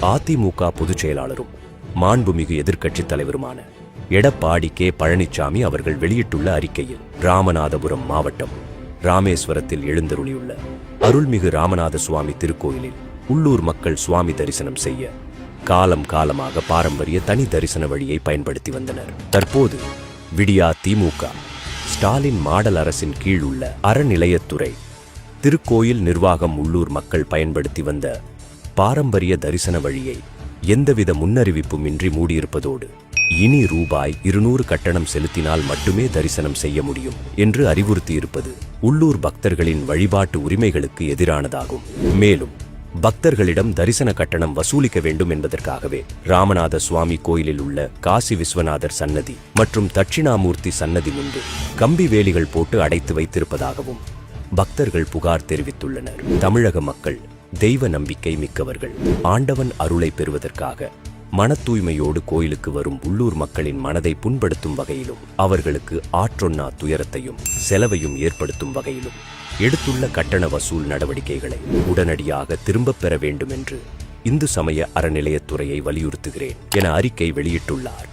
அதிமுக பொதுச் செயலாளரும் மாண்புமிகு எதிர்க்கட்சித் தலைவருமான எடப்பாடி கே பழனிசாமி அவர்கள் வெளியிட்டுள்ள அறிக்கையில், ராமநாதபுரம் மாவட்டம் ராமேஸ்வரத்தில் எழுந்தருளியுள்ள அருள்மிகு ராமநாத சுவாமி திருக்கோயிலில் உள்ளூர் மக்கள் சுவாமி தரிசனம் செய்ய காலம் காலமாக பாரம்பரிய தனி தரிசன வழியை பயன்படுத்தி வந்தனர். தற்போது விடியா திமுக ஸ்டாலின் மாடல் அரசின் கீழ் உள்ள அறநிலையத்துறை திருக்கோயில் நிர்வாகம் உள்ளூர் மக்கள் பயன்படுத்தி வந்த பாரம்பரிய தரிசன வழியை எந்தவித முன்னறிவிப்பும் இன்றி மூடியிருப்பதோடு இனி ரூபாய் 200 கட்டணம் செலுத்தினால் மட்டுமே தரிசனம் செய்ய முடியும் என்று அறிவுறுத்தியிருப்பது உள்ளூர் பக்தர்களின் வழிபாட்டு உரிமைகளுக்கு எதிரானதாகும். மேலும் பக்தர்களிடம் தரிசன கட்டணம் வசூலிக்க வேண்டும் என்பதற்காகவே ராமநாத சுவாமி கோயிலில் உள்ள காசி விஸ்வநாதர் சன்னதி மற்றும் தட்சிணாமூர்த்தி சன்னதி முன்பு கம்பி வேலிகள் போட்டு அடைத்து வைத்திருப்பதாகவும் பக்தர்கள் புகார் தெரிவித்துள்ளனர். தமிழக மக்கள் தெய்வ நம்பிக்கை மிக்கவர்கள். ஆண்டவன் அருளை பெறுவதற்காக மன தூய்மையோடு கோயிலுக்கு வரும் உள்ளூர் மக்களின் மனதை புண்படுத்தும் வகையிலும் அவர்களுக்கு ஆற்றொன்னா துயரத்தையும் செலவையும் ஏற்படுத்தும் வகையிலும் எடுத்துள்ள கட்டண வசூல் நடவடிக்கைகளை உடனடியாக திரும்பப் பெற வேண்டும் என்று இந்து சமய அறநிலையத்துறையை வலியுறுத்துகிறேன் என அறிக்கை வெளியிட்டுள்ளார்.